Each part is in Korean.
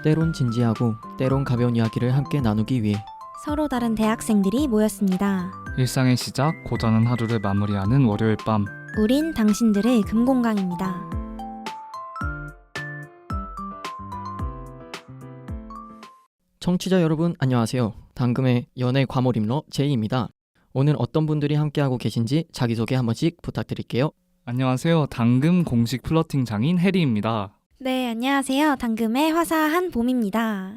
때론 진지하고 때론 가벼운 이야기를 함께 나누기 위해 서로 다른 대학생들이 모였습니다. 일상의 시작, 고단한 하루를 마무리하는 월요일 밤. 우린 당신들의 금공강입니다. 청취자 여러분 안녕하세요. 당금의 연애 과몰입러 제이입니다. 오늘 어떤 분들이 함께하고 계신지 자기소개 한 번씩 부탁드릴게요. 안녕하세요. 당금 공식 플러팅 장인 해리입니다. 네, 안녕하세요. 당금의 화사한 봄입니다.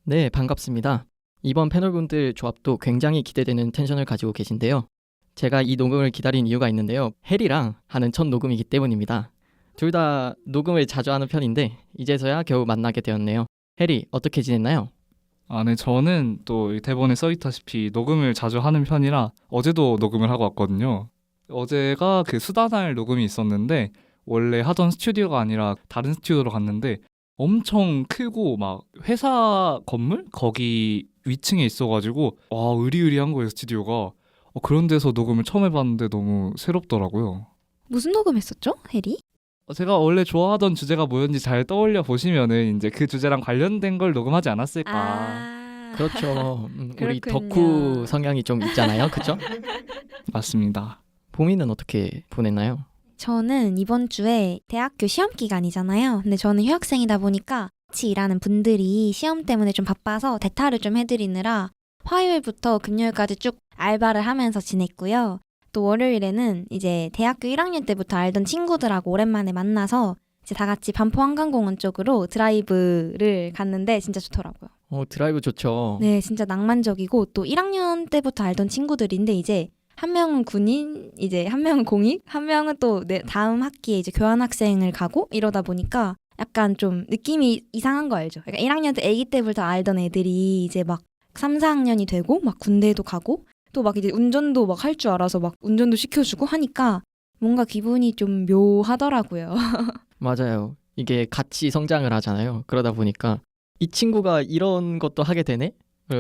네, 반갑습니다. 이번 패널분들 조합도 굉장히 기대되는 텐션을 가지고 계신데요. 제가 이 녹음을 기다린 이유가 있는데요. 해리랑 하는 첫 녹음이기 때문입니다. 둘 다 녹음을 자주 하는 편인데 이제서야 겨우 만나게 되었네요. 해리, 어떻게 지냈나요? 네, 저는 또 대본에 써있다시피 녹음을 자주 하는 편이라 어제도 녹음을 하고 왔거든요. 어제가 그 수다날 녹음이 있었는데 원래 하던 스튜디오가 아니라 다른 스튜디오로 갔는데 엄청 크고 막 회사 건물? 거기 위층에 있어가지고 와 으리으리한 거예요 스튜디오가. 그런 데서 녹음을 처음 해봤는데 너무 새롭더라고요. 무슨 녹음했었죠, 해리? 제가 원래 좋아하던 주제가 뭐였는지 잘 떠올려 보시면은 이제 그 주제랑 관련된 걸 녹음하지 않았을까. 그렇죠. 우리 그렇군요. 덕후 성향이 좀 있잖아요. 그렇죠? 맞습니다. 봄이는 어떻게 보냈나요? 저는 이번 주에 대학교 시험 기간이잖아요. 근데 저는 휴학생이다 보니까 같이 일하는 분들이 시험 때문에 좀 바빠서 대타를 좀 해드리느라 화요일부터 금요일까지 쭉 알바를 하면서 지냈고요. 또 월요일에는 이제 대학교 1학년 때부터 알던 친구들하고 오랜만에 만나서 이제 다 같이 반포 한강공원 쪽으로 드라이브를 갔는데 진짜 좋더라고요. 드라이브 좋죠. 네, 진짜 낭만적이고 또 1학년 때부터 알던 친구들인데 이제 한 명은 군인, 이제 한 명은 공익, 한 명은 또 다음 학기에 이제 교환학생을 가고 이러다 보니까 약간 좀 느낌이 이상한 거 알죠? 그러니까 1학년 때 아기 때부터 알던 애들이 이제 막 3, 4학년이 되고 막 군대도 가고 또 막 이제 운전도 막 할 줄 알아서 막 운전도 시켜주고 하니까 뭔가 기분이 좀 묘하더라고요. 맞아요. 이게 같이 성장을 하잖아요. 그러다 보니까 이 친구가 이런 것도 하게 되네?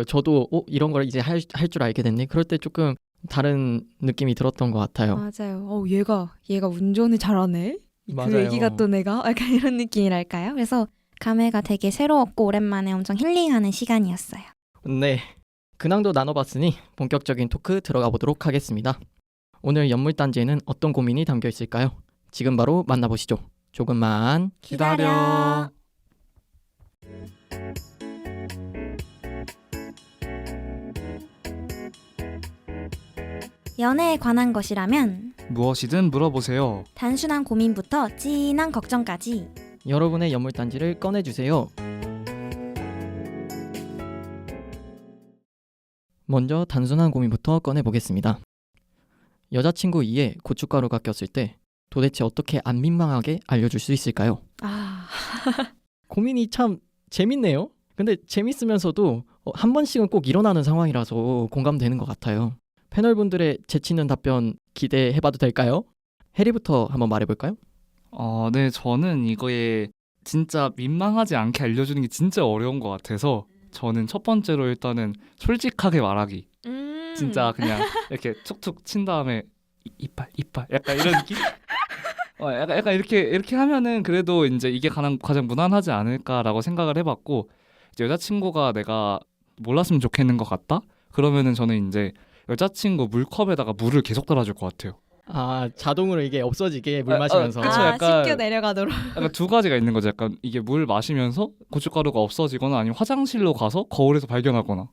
저도 이런 걸 이제 할 줄 알게 됐네? 그럴 때 조금 다른 느낌이 들었던 것 같아요. 맞아요. 얘가 운전을 잘하네? 맞아요. 그 얘기가 또 내가? 약간 이런 느낌이랄까요? 그래서 감회가 되게 새로웠고 오랜만에 엄청 힐링하는 시간이었어요. 네, 근황도 나눠봤으니 본격적인 토크 들어가 보도록 하겠습니다. 오늘 연물단지에는 어떤 고민이 담겨 있을까요? 지금 바로 만나보시죠. 조금만 기다려. 연애에 관한 것이라면 무엇이든 물어보세요. 단순한 고민부터 진한 걱정까지 여러분의 연물단지를 꺼내주세요. 먼저 단순한 고민부터 꺼내보겠습니다. 여자친구 이에 고춧가루가 꼈을 때 도대체 어떻게 안 민망하게 알려줄 수 있을까요? 고민이 참 재밌네요. 근데 재밌으면서도 한 번씩은 꼭 일어나는 상황이라서 공감되는 것 같아요. 패널분들의 재치있는 답변 기대해봐도 될까요? 해리부터 한번 말해볼까요? 네, 저는 이거에 진짜 민망하지 않게 알려주는 게 진짜 어려운 것 같아서 저는 첫 번째로 일단은 솔직하게 말하기. 진짜 그냥 이렇게 툭툭 친 다음에 이빨 약간 이런 느낌? 약간 이렇게 하면은 그래도 이제 이게 가장 무난하지 않을까라고 생각을 해봤고, 이제 여자친구가 내가 몰랐으면 좋겠는 것 같다? 그러면은 저는 이제 여자친구 물컵에다가 물을 계속 따라줄 것 같아요. 자동으로 이게 없어지게 물 마시면서. 그쵸, 약간 씻겨 내려가도록. 약간 두 가지가 있는 거죠. 약간 이게 물 마시면서 고춧가루가 없어지거나 아니면 화장실로 가서 거울에서 발견하거나.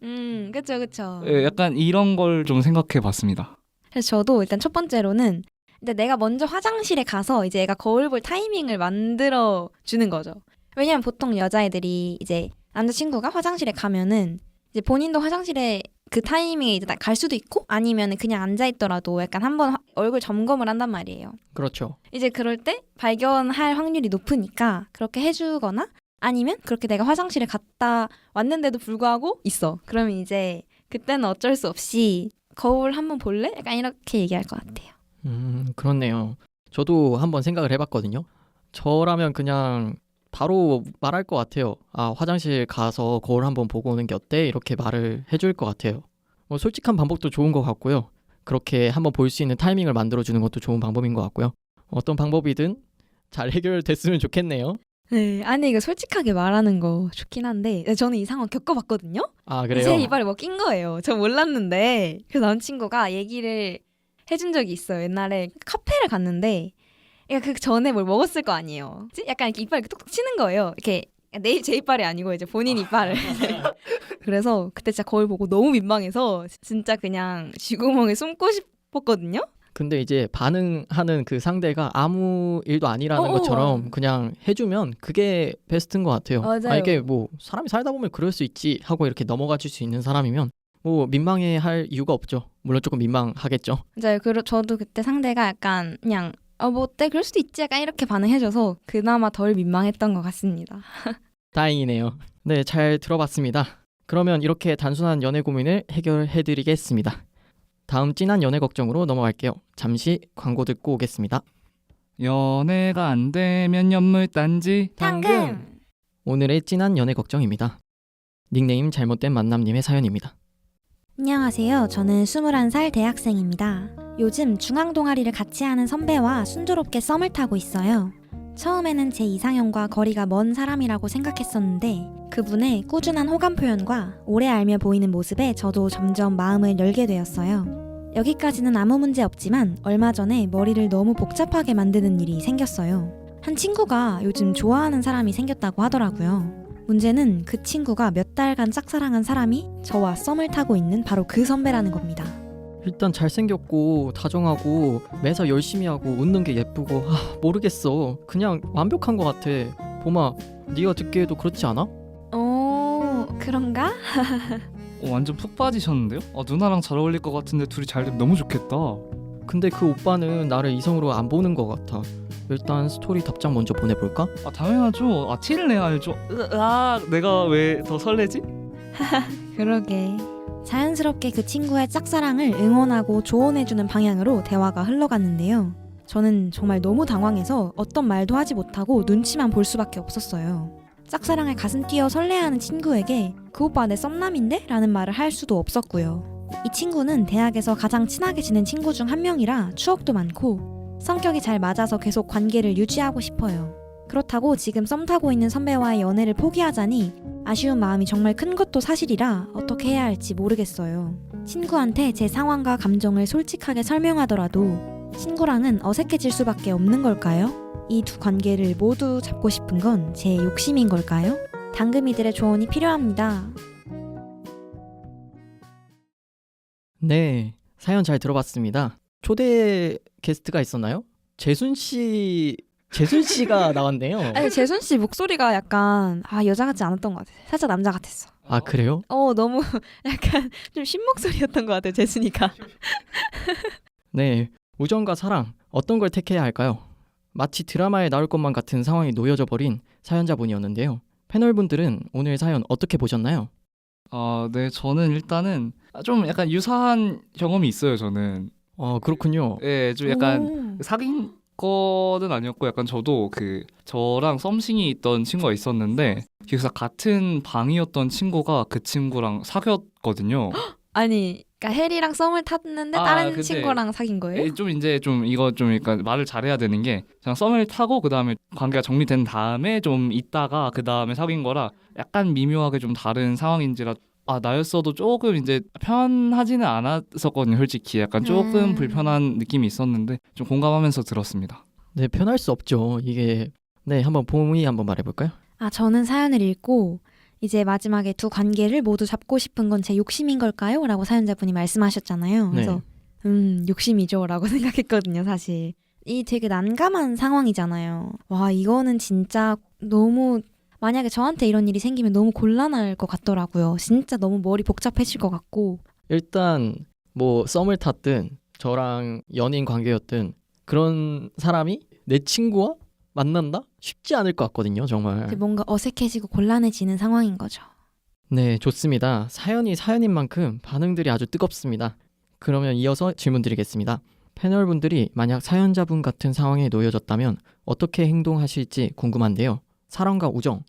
그쵸. 예, 약간 이런 걸 좀 생각해 봤습니다. 그래서 저도 일단 첫 번째로는 근데 내가 먼저 화장실에 가서 이제 애가 거울 볼 타이밍을 만들어 주는 거죠. 왜냐면 보통 여자애들이 이제 남자친구가 화장실에 가면은 이제 본인도 화장실에 그 타이밍에 이제 갈 수도 있고 아니면 그냥 앉아있더라도 약간 한번 얼굴 점검을 한단 말이에요. 그렇죠. 이제 그럴 때 발견할 확률이 높으니까 그렇게 해주거나 아니면 그렇게 내가 화장실에 갔다 왔는데도 불구하고 있어. 그러면 이제 그때는 어쩔 수 없이 거울 한번 볼래? 약간 이렇게 얘기할 것 같아요. 그렇네요. 저도 한번 생각을 해봤거든요. 저라면 그냥 바로 말할 것 같아요. 화장실 가서 거울 한번 보고 오는 게 어때? 이렇게 말을 해줄 것 같아요. 솔직한 방법도 좋은 것 같고요. 그렇게 한번 볼 수 있는 타이밍을 만들어주는 것도 좋은 방법인 것 같고요. 어떤 방법이든 잘 해결됐으면 좋겠네요. 네, 아니 이거 솔직하게 말하는 거 좋긴 한데 저는 이 상황 겪어봤거든요. 아 그래요? 제 이빨에 뭐 낀 거예요. 저 몰랐는데 그 남친구가 얘기를 해준 적이 있어요. 옛날에 카페를 갔는데 그 전에 뭘 먹었을 거 아니에요. 약간 이렇게 이빨 이렇게 톡톡 치는 거예요. 이렇게 제 이빨이 아니고 이제 본인 이빨을. 그래서 그때 진짜 거울 보고 너무 민망해서 진짜 그냥 쥐구멍에 숨고 싶었거든요. 근데 이제 반응하는 그 상대가 아무 일도 아니라는 어어. 것처럼 그냥 해주면 그게 베스트인 것 같아요. 맞아요. 아, 이게 뭐 사람이 살다 보면 그럴 수 있지 하고 이렇게 넘어가 줄 수 있는 사람이면 뭐 민망해할 이유가 없죠. 물론 조금 민망하겠죠. 맞아요. 저도 그때 상대가 약간 그냥 뭐 어때? 그럴 수도 있지. 약간 이렇게 반응해줘서 그나마 덜 민망했던 것 같습니다. 다행이네요. 네, 잘 들어봤습니다. 그러면 이렇게 단순한 연애 고민을 해결해드리겠습니다. 다음 진한 연애 걱정으로 넘어갈게요. 잠시 광고 듣고 오겠습니다. 연애가 안 되면 연물단지. 당근! 오늘의 진한 연애 걱정입니다. 닉네임 잘못된 만남님의 사연입니다. 안녕하세요. 저는 21살 대학생입니다. 요즘 중앙 동아리를 같이 하는 선배와 순조롭게 썸을 타고 있어요. 처음에는 제 이상형과 거리가 먼 사람이라고 생각했었는데 그분의 꾸준한 호감 표현과 오래 알며 보이는 모습에 저도 점점 마음을 열게 되었어요. 여기까지는 아무 문제 없지만 얼마 전에 머리를 너무 복잡하게 만드는 일이 생겼어요. 한 친구가 요즘 좋아하는 사람이 생겼다고 하더라고요. 문제는 그 친구가 몇 달간 짝사랑한 사람이 저와 썸을 타고 있는 바로 그 선배라는 겁니다. 일단 잘생겼고 다정하고 매사 열심히 하고 웃는 게 예쁘고 모르겠어. 그냥 완벽한 것 같아. 봄아, 네가 듣기에도 그렇지 않아? 그런가? 완전 푹 빠지셨는데요? 누나랑 잘 어울릴 것 같은데 둘이 잘 되면 너무 좋겠다. 근데 그 오빠는 나를 이성으로 안 보는 것 같아. 일단 스토리 답장 먼저 보내볼까? 당연하죠. 티를 내야죠. 내가 왜 더 설레지? 그러게. 자연스럽게 그 친구의 짝사랑을 응원하고 조언해주는 방향으로 대화가 흘러갔는데요. 저는 정말 너무 당황해서 어떤 말도 하지 못하고 눈치만 볼 수밖에 없었어요. 짝사랑에 가슴 뛰어 설레하는 친구에게 그 오빠 내 썸남인데? 라는 말을 할 수도 없었고요. 이 친구는 대학에서 가장 친하게 지낸 친구 중 한 명이라 추억도 많고 성격이 잘 맞아서 계속 관계를 유지하고 싶어요. 그렇다고 지금 썸 타고 있는 선배와의 연애를 포기하자니 아쉬운 마음이 정말 큰 것도 사실이라 어떻게 해야 할지 모르겠어요. 친구한테 제 상황과 감정을 솔직하게 설명하더라도 친구랑은 어색해질 수밖에 없는 걸까요? 이 두 관계를 모두 잡고 싶은 건 제 욕심인 걸까요? 당금이들의 조언이 필요합니다. 네, 사연 잘 들어봤습니다. 초대 게스트가 있었나요? 재순 씨가 나왔네요. 아니 재순 씨 목소리가 약간 여자 같지 않았던 것 같아요. 살짝 남자 같았어. 아 그래요? 너무 약간 좀 신목소리였던 것 같아요. 재순이가. 네, 우정과 사랑 어떤 걸 택해야 할까요? 마치 드라마에 나올 것만 같은 상황이 놓여져 버린 사연자분이었는데요. 패널분들은 오늘 사연 어떻게 보셨나요? 네, 저는 일단은 좀 약간 유사한 경험이 있어요, 저는. 그렇군요. 네, 좀 약간 사귄 거는 아니었고 약간 저도 저랑 썸씽이 있던 친구가 있었는데 기숙사 같은 방이었던 친구가 그 친구랑 사귀었거든요. 아니, 그러니까 혜리랑 썸을 탔는데 다른 친구랑 사귄 거예요? 이거 그러니까 말을 잘해야 되는 게 그냥 썸을 타고 그 다음에 관계가 정리된 다음에 좀 있다가 그 다음에 사귄 거라 약간 미묘하게 좀 다른 상황인지라 나였어도 조금 이제 편하지는 않았었거든요. 솔직히 약간 조금 불편한 느낌이 있었는데 좀 공감하면서 들었습니다. 네, 편할 수 없죠. 이게 네, 한번 봄이 한번 말해볼까요? 저는 사연을 읽고 이제 마지막에 두 관계를 모두 잡고 싶은 건 제 욕심인 걸까요? 라고 사연자분이 말씀하셨잖아요. 그래서 욕심이죠 라고 생각했거든요. 사실 이 되게 난감한 상황이잖아요. 와, 이거는 진짜 너무 만약에 저한테 이런 일이 생기면 너무 곤란할 것 같더라고요. 진짜 너무 머리 복잡해질 것 같고. 일단 뭐 썸을 탔든 저랑 연인 관계였든 그런 사람이 내 친구와 만난다? 쉽지 않을 것 같거든요. 정말. 뭔가 어색해지고 곤란해지는 상황인 거죠. 네, 좋습니다. 사연이 사연인 만큼 반응들이 아주 뜨겁습니다. 그러면 이어서 질문 드리겠습니다. 패널분들이 만약 사연자분 같은 상황에 놓여졌다면 어떻게 행동하실지 궁금한데요. 사랑과 우정,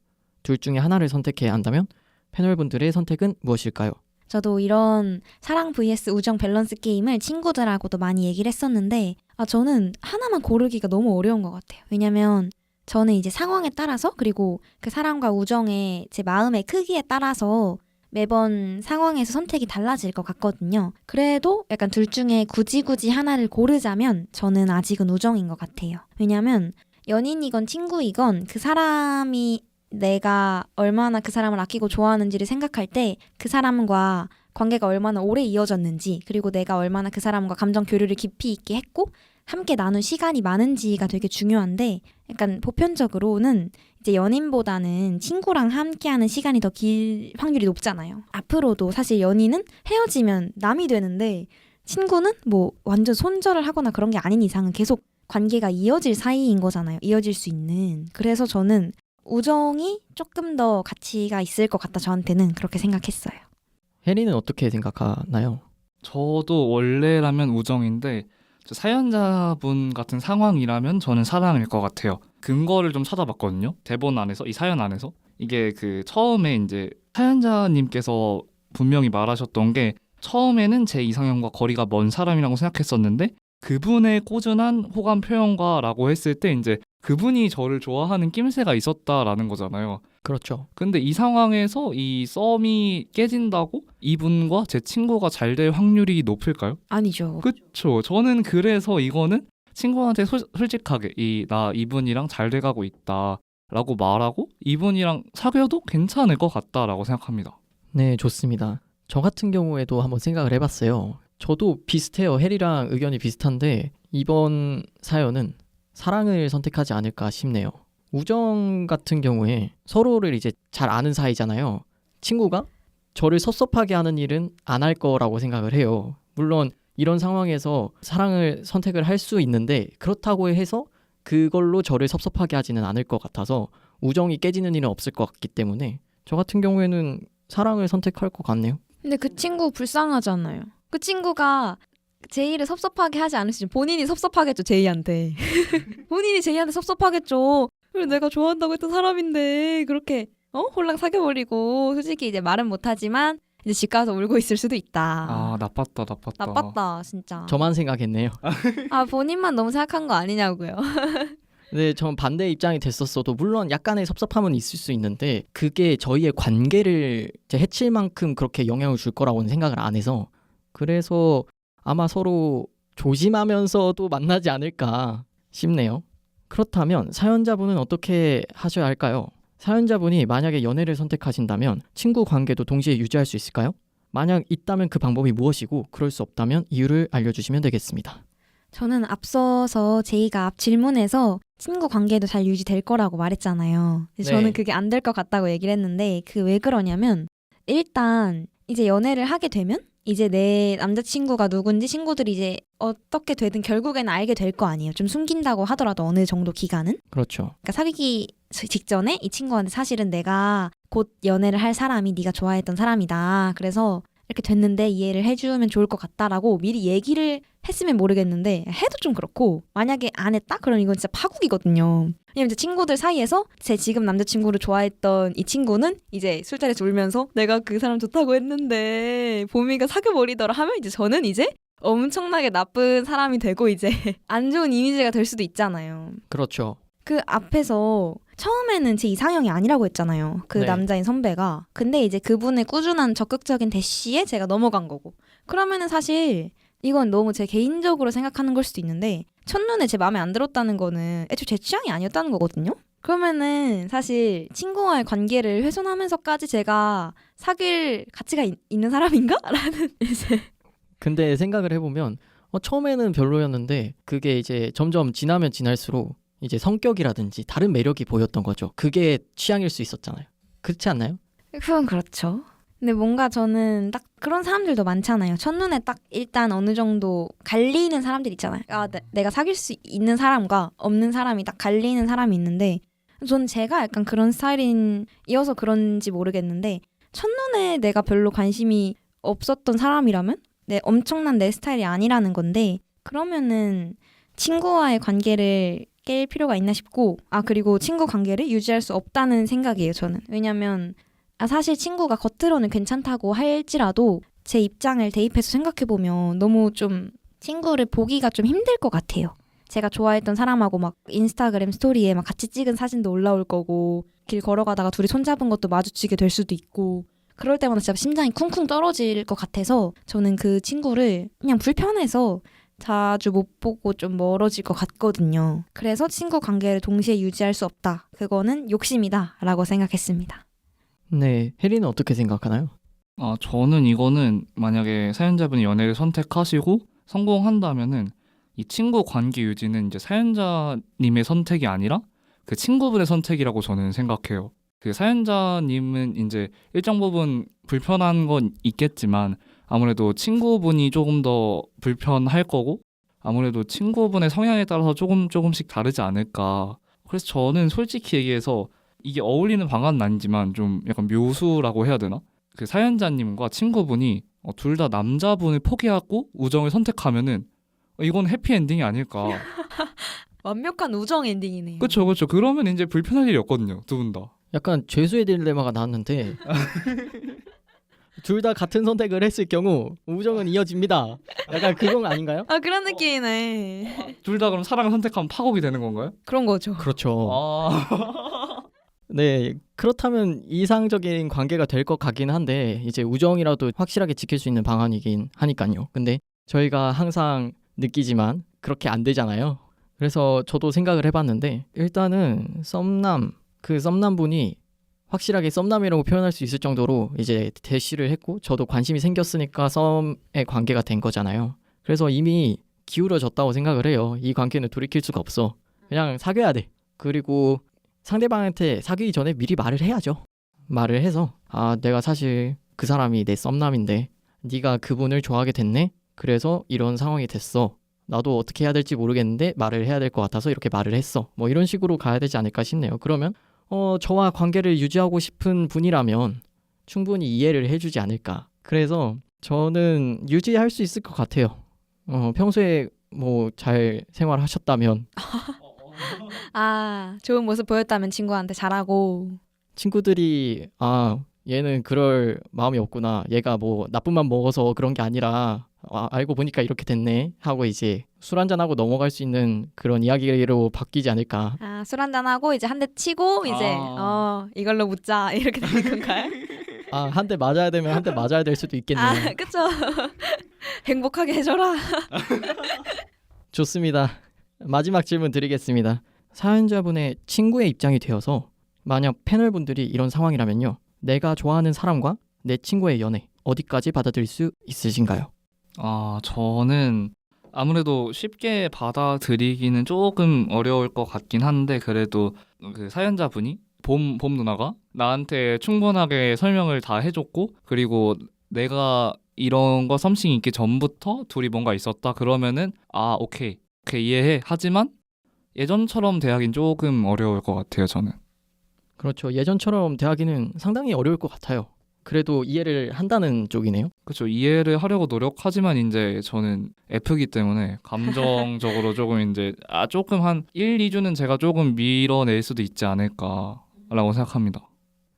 둘 중에 하나를 선택해야 한다면 패널분들의 선택은 무엇일까요? 저도 이런 사랑 vs 우정 밸런스 게임을 친구들하고도 많이 얘기를 했었는데 저는 하나만 고르기가 너무 어려운 것 같아요. 왜냐면 저는 이제 상황에 따라서 그리고 그 사람과 우정의 제 마음의 크기에 따라서 매번 상황에서 선택이 달라질 것 같거든요. 그래도 약간 둘 중에 굳이 하나를 고르자면 저는 아직은 우정인 것 같아요. 왜냐면 연인이건 친구이건 그 사람이 내가 얼마나 그 사람을 아끼고 좋아하는지를 생각할 때 그 사람과 관계가 얼마나 오래 이어졌는지 그리고 내가 얼마나 그 사람과 감정 교류를 깊이 있게 했고 함께 나눈 시간이 많은지가 되게 중요한데 약간 보편적으로는 이제 연인보다는 친구랑 함께하는 시간이 더 길 확률이 높잖아요. 앞으로도 사실 연인은 헤어지면 남이 되는데 친구는 뭐 완전 손절을 하거나 그런 게 아닌 이상은 계속 관계가 이어질 사이인 거잖아요. 이어질 수 있는. 그래서 저는 우정이 조금 더 가치가 있을 것 같다. 저한테는 그렇게 생각했어요. 혜리는 어떻게 생각하나요? 저도 원래라면 우정인데 사연자분 같은 상황이라면 저는 사랑일 것 같아요. 근거를 좀 찾아봤거든요. 대본 안에서 이 사연 안에서 이게 그 처음에 이제 사연자님께서 분명히 말하셨던 게 처음에는 제 이상형과 거리가 먼 사람이라고 생각했었는데 그분의 꾸준한 호감 표현과라고 했을 때 이제 그분이 저를 좋아하는 낌새가 있었다라는 거잖아요. 그렇죠. 근데 이 상황에서 이 썸이 깨진다고 이분과 제 친구가 잘 될 확률이 높을까요? 아니죠. 그쵸. 저는 그래서 이거는 친구한테 솔직하게 나 이분이랑 잘 돼가고 있다라고 말하고 이분이랑 사귀어도 괜찮을 것 같다라고 생각합니다. 네, 좋습니다. 저 같은 경우에도 한번 생각을 해봤어요. 저도 비슷해요. 혜리랑 의견이 비슷한데 이번 사연은 사랑을 선택하지 않을까 싶네요. 우정 같은 경우에 서로를 이제 잘 아는 사이잖아요. 친구가 저를 섭섭하게 하는 일은 안 할 거라고 생각을 해요. 물론 이런 상황에서 사랑을 선택을 할 수 있는데 그렇다고 해서 그걸로 저를 섭섭하게 하지는 않을 것 같아서 우정이 깨지는 일은 없을 것 같기 때문에 저 같은 경우에는 사랑을 선택할 것 같네요. 근데 그 친구 불쌍하잖아요. 그 친구가 제이를 섭섭하게 하지 않으시죠. 본인이 섭섭하겠죠, 제이한테. 본인이 제이한테 섭섭하겠죠. 그래, 내가 좋아한다고 했던 사람인데 그렇게 홀랑 사귀어버리고 솔직히 이제 말은 못하지만 이제 집 가서 울고 있을 수도 있다. 아, 나빴다. 나빴다 진짜. 저만 생각했네요. 아 본인만 너무 생각한 거 아니냐고요. 네, 전 반대 입장이 됐었어도 물론 약간의 섭섭함은 있을 수 있는데 그게 저희의 관계를 이제 해칠 만큼 그렇게 영향을 줄 거라고는 생각을 안 해서 그래서 아마 서로 조심하면서도 만나지 않을까 싶네요. 그렇다면 사연자분은 어떻게 하셔야 할까요? 사연자분이 만약에 연애를 선택하신다면 친구 관계도 동시에 유지할 수 있을까요? 만약 있다면 그 방법이 무엇이고 그럴 수 없다면 이유를 알려주시면 되겠습니다. 저는 앞서서 제이가 앞 질문에서 친구 관계도 잘 유지될 거라고 말했잖아요. 네. 저는 그게 안 될 것 같다고 얘기를 했는데 그 왜 그러냐면 일단 이제 연애를 하게 되면 이제 내 남자친구가 누군지 친구들이 이제 어떻게 되든 결국에는 알게 될 거 아니에요. 좀 숨긴다고 하더라도 어느 정도 기간은. 그렇죠. 그러니까 사귀기 직전에 이 친구한테 사실은 내가 곧 연애를 할 사람이 네가 좋아했던 사람이다. 그래서 이렇게 됐는데 이해를 해주면 좋을 것 같다라고 미리 얘기를 했으면 모르겠는데 해도 좀 그렇고 만약에 안 했다? 그럼 이건 진짜 파국이거든요. 왜냐면 이제 친구들 사이에서 제 지금 남자친구를 좋아했던 이 친구는 이제 술자리에서 울면서 내가 그 사람 좋다고 했는데 보미가 사귀어버리더라 하면 이제 저는 이제 엄청나게 나쁜 사람이 되고 이제 안 좋은 이미지가 될 수도 있잖아요. 그렇죠. 그 앞에서 처음에는 제 이상형이 아니라고 했잖아요. 그 네. 남자인 선배가. 근데 이제 그분의 꾸준한 적극적인 대시에 제가 넘어간 거고. 그러면은 사실 이건 너무 제 개인적으로 생각하는 걸 수도 있는데 첫눈에 제 마음에 안 들었다는 거는 애초에 제 취향이 아니었다는 거거든요. 그러면은 사실 친구와의 관계를 훼손하면서까지 제가 사귈 가치가 있는 사람인가? 라는 이제 근데 생각을 해보면 처음에는 별로였는데 그게 이제 점점 지나면 지날수록 이제 성격이라든지 다른 매력이 보였던 거죠. 그게 취향일 수 있었잖아요. 그렇지 않나요? 그건 그렇죠. 근데 뭔가 저는 딱 그런 사람들도 많잖아요. 첫눈에 딱 일단 어느 정도 갈리는 사람들 있잖아요. 아, 내가 사귈 수 있는 사람과 없는 사람이 딱 갈리는 사람이 있는데 저는 제가 약간 그런 스타일이어서 그런지 모르겠는데 첫눈에 내가 별로 관심이 없었던 사람이라면 엄청난 내 스타일이 아니라는 건데 그러면은 친구와의 관계를 깰 필요가 있나 싶고 그리고 친구 관계를 유지할 수 없다는 생각이에요. 저는. 왜냐면 사실 친구가 겉으로는 괜찮다고 할지라도 제 입장을 대입해서 생각해보면 너무 좀 친구를 보기가 좀 힘들 것 같아요. 제가 좋아했던 사람하고 막 인스타그램 스토리에 막 같이 찍은 사진도 올라올 거고 길 걸어가다가 둘이 손잡은 것도 마주치게 될 수도 있고 그럴 때마다 진짜 심장이 쿵쿵 떨어질 것 같아서 저는 그 친구를 그냥 불편해서 자주 못 보고 좀 멀어질 것 같거든요. 그래서 친구 관계를 동시에 유지할 수 없다. 그거는 욕심이다 라고 생각했습니다. 네, 혜리는 어떻게 생각하나요? 저는 이거는 만약에 사연자분이 연애를 선택하시고 성공한다면은 이 친구 관계 유지는 이제 사연자님의 선택이 아니라 그 친구분의 선택이라고 저는 생각해요. 그 사연자님은 이제 일정 부분 불편한 건 있겠지만 아무래도 친구분이 조금 더 불편할 거고 아무래도 친구분의 성향에 따라서 조금씩 다르지 않을까. 그래서 저는 솔직히 얘기해서 이게 어울리는 방안은 아니지만 좀 약간 묘수라고 해야 되나? 그 사연자님과 친구분이 둘 다 남자분을 포기하고 우정을 선택하면은 이건 해피엔딩이 아닐까. 완벽한 우정 엔딩이네요. 그렇죠. 그러면 이제 불편할 일이 없거든요. 두 분 다. 약간 죄수의 딜레마가 나왔는데 둘 다 같은 선택을 했을 경우 우정은 이어집니다. 약간 그건 아닌가요? 아 그런 느낌이네. 둘 다 그럼 사랑을 선택하면 파국이 되는 건가요? 그런 거죠. 그렇죠. 아. 네, 그렇다면 이상적인 관계가 될 것 같긴 한데 이제 우정이라도 확실하게 지킬 수 있는 방안이긴 하니까요. 근데 저희가 항상 느끼지만 그렇게 안 되잖아요. 그래서 저도 생각을 해봤는데 일단은 그 썸남분이 확실하게 썸남이라고 표현할 수 있을 정도로 이제 대시를 했고 저도 관심이 생겼으니까 썸의 관계가 된 거잖아요. 그래서 이미 기울어졌다고 생각을 해요. 이 관계는 돌이킬 수가 없어. 그냥 사귀어야 돼. 그리고 상대방한테 사귀기 전에 미리 말을 해야죠. 말을 해서 내가 사실 그 사람이 내 썸남인데 네가 그분을 좋아하게 됐네? 그래서 이런 상황이 됐어. 나도 어떻게 해야 될지 모르겠는데 말을 해야 될 것 같아서 이렇게 말을 했어. 뭐 이런 식으로 가야 되지 않을까 싶네요. 그러면 저와 관계를 유지하고 싶은 분이라면 충분히 이해를 해주지 않을까. 그래서 저는 유지할 수 있을 것 같아요. 평소에 뭐 잘 생활하셨다면 아 좋은 모습 보였다면 친구한테 잘하고. 친구들이 얘는 그럴 마음이 없구나. 얘가 뭐 나쁜 맘 먹어서 그런 게 아니라 알고 보니까 이렇게 됐네 하고 이제 술 한잔하고 넘어갈 수 있는 그런 이야기로 바뀌지 않을까. 술 한잔하고 이제 한 대 치고 이제 이걸로 묻자 이렇게 되는 건가요? 한 대 맞아야 되면 한 대 맞아야 될 수도 있겠네요. 그쵸. 행복하게 해줘라. 좋습니다. 마지막 질문 드리겠습니다. 사연자분의 친구의 입장이 되어서 만약 패널분들이 이런 상황이라면요. 내가 좋아하는 사람과 내 친구의 연애 어디까지 받아들일 수 있으신가요? 저는 아무래도 쉽게 받아들이기는 조금 어려울 것 같긴 한데 그래도 그 사연자분이 봄 누나가 나한테 충분하게 설명을 다 해줬고 그리고 내가 이런 거 썸씽이 있기 전부터 둘이 뭔가 있었다 그러면은 오케이 이해해. 하지만 예전처럼 대하긴 조금 어려울 것 같아요. 저는. 그렇죠. 예전처럼 대하기는 상당히 어려울 것 같아요. 그래도 이해를 한다는 쪽이네요. 그렇죠. 이해를 하려고 노력하지만 이제 저는 F기 때문에 감정적으로 조금 이제 조금 한 1, 2주는 제가 조금 밀어낼 수도 있지 않을까라고 생각합니다.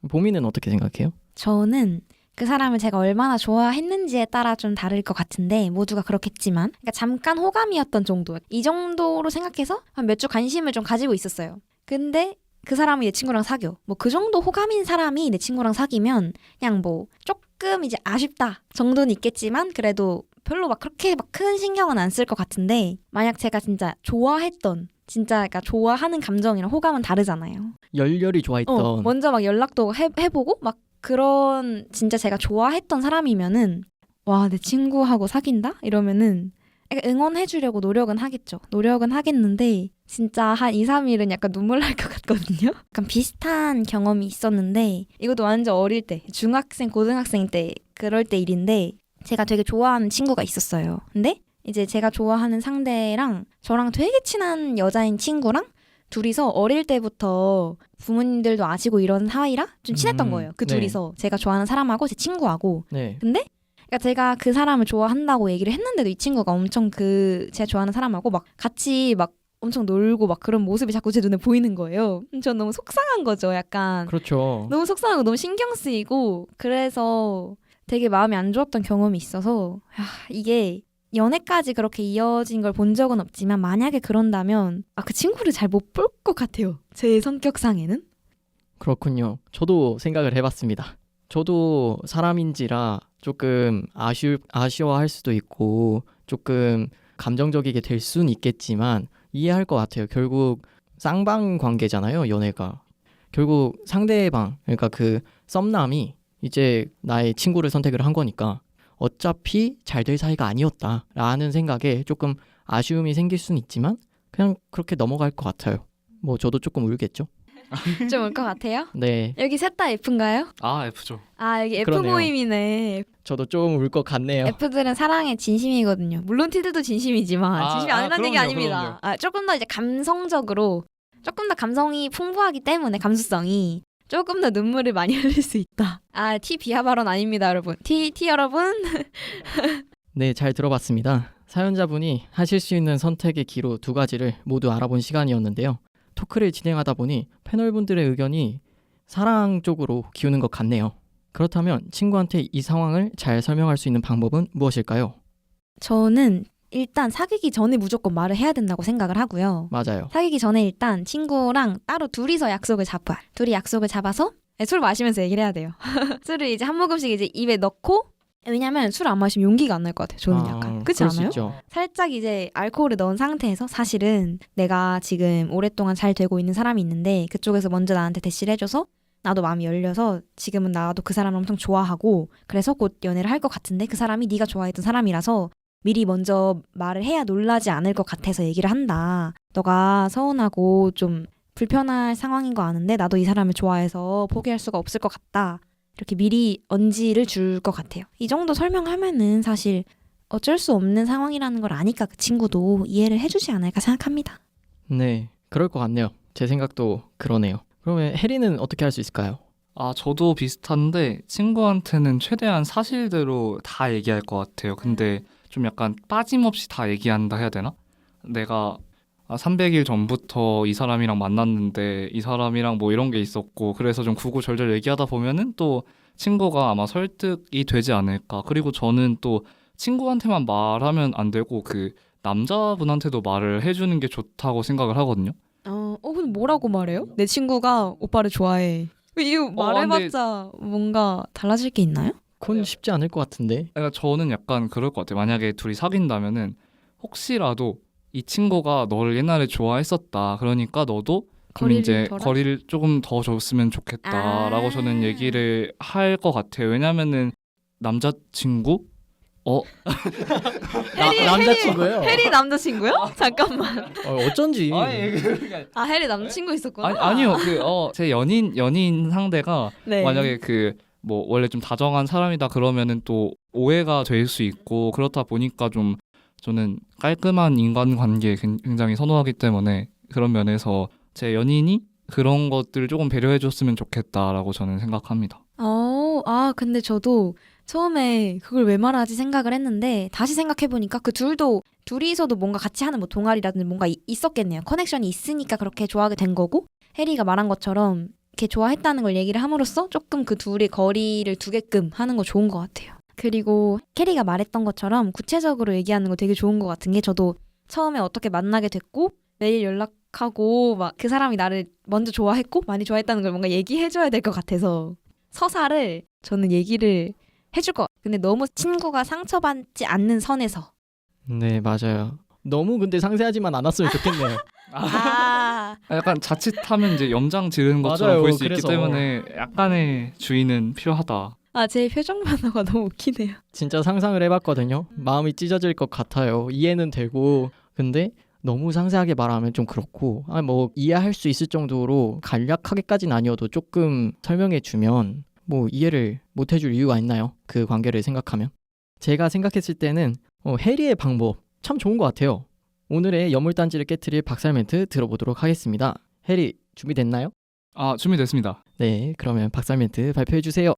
보미는 어떻게 생각해요? 저는 그 사람을 제가 얼마나 좋아했는지에 따라 좀 다를 것 같은데 모두가 그렇겠지만 그러니까 잠깐 호감이었던 정도 이 정도로 생각해서 한 몇 주 관심을 좀 가지고 있었어요. 근데 그 사람이 내 친구랑 사겨. 뭐 그 정도 호감인 사람이 내 친구랑 사귀면 그냥 뭐 조금 이제 아쉽다 정도는 있겠지만 그래도 별로 막 그렇게 막 큰 신경은 안 쓸 것 같은데 만약 제가 진짜 좋아했던 진짜 그러니까 좋아하는 감정이랑 호감은 다르잖아요. 열렬히 좋아했던 먼저 막 연락도 해보고 막 그런 진짜 제가 좋아했던 사람이면은 와, 내 친구하고 사귄다? 이러면은 약간 응원해주려고 노력은 하겠죠. 노력은 하겠는데 진짜 한 2, 3일은 약간 눈물 날 것 같거든요. 약간 비슷한 경험이 있었는데 이것도 완전 어릴 때 중학생, 고등학생 때 그럴 때 일인데 제가 되게 좋아하는 친구가 있었어요. 근데 이제 제가 좋아하는 상대랑 저랑 되게 친한 여자인 친구랑 둘이서 어릴 때부터 부모님들도 아시고 이런 사이라 좀 친했던 거예요. 그 네. 둘이서 제가 좋아하는 사람하고 제 친구하고. 네. 근데 그러니까 제가 그 사람을 좋아한다고 얘기를 했는데도 이 친구가 엄청 제가 좋아하는 사람하고 막 같이 막 엄청 놀고 막 그런 모습이 자꾸 제 눈에 보이는 거예요. 전 너무 속상한 거죠. 약간 그렇죠. 너무 속상하고 너무 신경 쓰이고 그래서 되게 마음이 안 좋았던 경험이 있어서 이게 연애까지 그렇게 이어진 걸 본 적은 없지만 만약에 그런다면 그 친구를 잘 못 볼 것 같아요. 제 성격상에는. 그렇군요. 저도 생각을 해봤습니다. 저도 사람인지라 조금 아쉬워할 수도 있고 조금 감정적이게 될 수는 있겠지만 이해할 것 같아요. 결국 쌍방 관계잖아요, 연애가. 결국 상대방, 그러니까 그 썸남이 이제 나의 친구를 선택을 한 거니까 어차피 잘 될 사이가 아니었다라는 생각에 조금 아쉬움이 생길 수는 있지만 그냥 그렇게 넘어갈 것 같아요. 뭐 저도 조금 울겠죠. 좀 올 것 같아요? 네, 여기 셋 다 F인가요? 아 F죠. 여기 F 그러네요. 모임이네. 저도 좀 울 것 같네요. F들은 사랑에 진심이거든요. 물론 T들도 진심이지만 진심이 아니라는 얘기 그럼요, 아닙니다. 조금 더 이제 감성적으로 조금 더 감성이 풍부하기 때문에 감수성이 조금 더 눈물을 많이 흘릴 수 있다. T 비하 발언 아닙니다, 여러분. T 여러분. 네, 잘 들어봤습니다. 사연자분이 하실 수 있는 선택의 기로 2가지를 모두 알아본 시간이었는데요. 토크를 진행하다 보니 패널분들의 의견이 사랑 쪽으로 기우는 것 같네요. 그렇다면 친구한테 이 상황을 잘 설명할 수 있는 방법은 무엇일까요? 저는 일단 사귀기 전에 무조건 말을 해야 된다고 생각을 하고요. 맞아요. 사귀기 전에 일단 친구랑 따로 둘이서 약속을 잡아요. 둘이 약속을 잡아서 술 마시면서 얘기를 해야 돼요. 술을 이제 한 모금씩 이제 입에 넣고, 왜냐면 술 안 마시면 용기가 안 날 것 같아요. 저는 약간. 그렇지 그럴 수 않아요? 있죠. 살짝 이제 알코올을 넣은 상태에서 사실은 내가 지금 오랫동안 잘 되고 있는 사람이 있는데 그쪽에서 먼저 나한테 대시를 해줘서 나도 마음이 열려서 지금은 나도 그 사람을 엄청 좋아하고 그래서 곧 연애를 할 것 같은데 그 사람이 네가 좋아했던 사람이라서 미리 먼저 말을 해야 놀라지 않을 것 같아서 얘기를 한다. 너가 서운하고 좀 불편할 상황인 거 아는데 나도 이 사람을 좋아해서 포기할 수가 없을 것 같다. 이렇게 미리 언지를 줄 것 같아요. 이 정도 설명하면은 사실 어쩔 수 없는 상황이라는 걸 아니까 그 친구도 이해를 해주지 않을까 생각합니다. 네, 그럴 것 같네요. 제 생각도 그러네요. 그러면 해리는 어떻게 할 수 있을까요? 저도 비슷한데 친구한테는 최대한 사실대로 다 얘기할 것 같아요. 근데 좀 약간 빠짐없이 다 얘기한다 해야 되나? 내가 300일 전부터 이 사람이랑 만났는데 이 사람이랑 뭐 이런 게 있었고 그래서 좀 구구절절 얘기하다 보면은 또 친구가 아마 설득이 되지 않을까. 그리고 저는 또 친구한테만 말하면 안 되고 그 남자분한테도 말을 해주는 게 좋다고 생각을 하거든요. 근데 뭐라고 말해요? 내 친구가 오빠를 좋아해. 이거 말해봤자 뭔가 달라질 게 있나요? 그건 쉽지 않을 것 같은데. 그러니까 저는 약간 그럴 것 같아요. 만약에 둘이 사귄다면은 혹시라도 이 친구가 너를 옛날에 좋아했었다. 그러니까 너도 좀 이제 거리를 조금 더 줬으면 좋겠다라고 저는 얘기를 할 것 같아요. 왜냐면은 남자친구? 남자친구예요? 해리 남자친구요? 잠깐만. 어쩐지. 해리 남자친구 있었구나. 아니요. 제 연인 상대가 네. 만약에 뭐 원래 좀 다정한 사람이다 그러면은 또 오해가 될 수 있고 그렇다 보니까 좀 저는 깔끔한 인간관계 굉장히 선호하기 때문에 그런 면에서 제 연인이 그런 것들을 조금 배려해줬으면 좋겠다라고 저는 생각합니다. 근데 저도 처음에 그걸 왜 말하지 생각을 했는데 다시 생각해보니까 그 둘이서도 뭔가 같이 하는 뭐 동아리라든지 뭔가 있었겠네요. 커넥션이 있으니까 그렇게 좋아하게 된 거고 해리가 말한 것처럼 이렇게 좋아했다는 걸 얘기를 함으로써 조금 그 둘이 거리를 두게끔 하는 거 좋은 것 같아요. 그리고 캐리가 말했던 것처럼 구체적으로 얘기하는 거 되게 좋은 것 같은 게 저도 처음에 어떻게 만나게 됐고 매일 연락하고 막 그 사람이 나를 먼저 좋아했고 많이 좋아했다는 걸 뭔가 얘기해줘야 될 것 같아서 서사를 저는 얘기를 해줄 것 같아요. 근데 너무 친구가 상처받지 않는 선에서. 네, 맞아요. 너무 근데 상세하지만 않았으면 좋겠네요. 약간 자칫하면 이제 염장 지르는 것처럼 맞아요. 보일 수 그래서. 있기 때문에 약간의 주의는 필요하다. 제 표정 변화가 너무 웃기네요. 진짜 상상을 해봤거든요. 마음이 찢어질 것 같아요. 이해는 되고 근데 너무 상세하게 말하면 좀 그렇고 뭐 이해할 수 있을 정도로 간략하게까지는 아니어도 조금 설명해주면 뭐 이해를 못해줄 이유가 있나요? 그 관계를 생각하면. 제가 생각했을 때는 해리의 방법 참 좋은 것 같아요. 오늘의 여물단지를 깨트릴 박살 멘트 들어보도록 하겠습니다. 해리 준비됐나요? 준비됐습니다. 네, 그러면 박살 멘트 발표해주세요.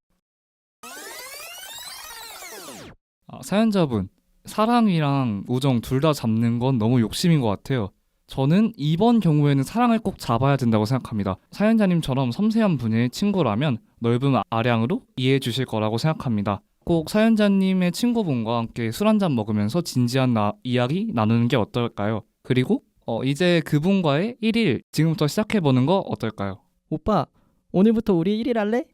사연자분, 사랑이랑 우정 둘 다 잡는 건 너무 욕심인 것 같아요. 저는 이번 경우에는 사랑을 꼭 잡아야 된다고 생각합니다. 사연자님처럼 섬세한 분야의 친구라면 넓은 아량으로 이해해 주실 거라고 생각합니다. 꼭 사연자님의 친구분과 함께 술 한잔 먹으면서 진지한 이야기 나누는 게 어떨까요? 그리고 이제 그분과의 1일 지금부터 시작해보는 거 어떨까요? 오빠, 오늘부터 우리 1일 할래?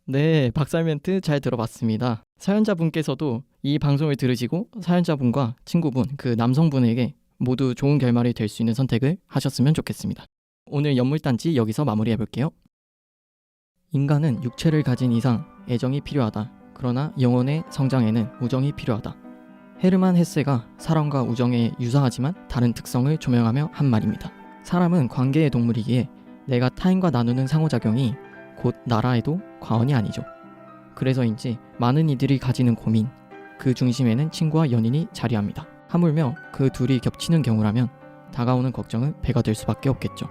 네, 박살 멘트 잘 들어봤습니다. 사연자분께서도 이 방송을 들으시고 사연자분과 친구분, 그 남성분에게 모두 좋은 결말이 될 수 있는 선택을 하셨으면 좋겠습니다. 오늘 연물단지 여기서 마무리해볼게요. 인간은 육체를 가진 이상 애정이 필요하다. 그러나 영혼의 성장에는 우정이 필요하다. 헤르만 헤세가 사랑과 우정에 유사하지만 다른 특성을 조명하며 한 말입니다. 사람은 관계의 동물이기에 내가 타인과 나누는 상호작용이 곧 나라에도 과언이 아니죠. 그래서인지 많은 이들이 가지는 고민, 그 중심에는 친구와 연인이 자리합니다. 하물며 그 둘이 겹치는 경우라면 다가오는 걱정은 배가 될 수밖에 없겠죠.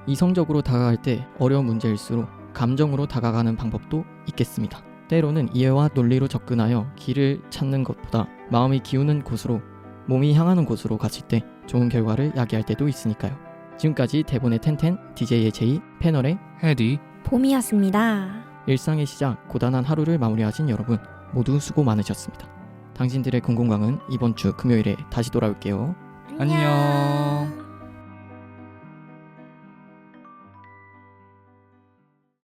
이성적으로 다가갈 때 어려운 문제일수록 감정으로 다가가는 방법도 있겠습니다. 때로는 이해와 논리로 접근하여 길을 찾는 것보다 마음이 기우는 곳으로, 몸이 향하는 곳으로 갔을 때 좋은 결과를 야기할 때도 있으니까요. 지금까지 대본의 텐텐, DJ의 제이, 패널의 해리. 봄이었습니다. 일상의 시작, 고단한 하루를 마무리하신 여러분 모두 수고 많으셨습니다. 당신들의 공공강은 이번 주 금요일에 다시 돌아올게요. 안녕.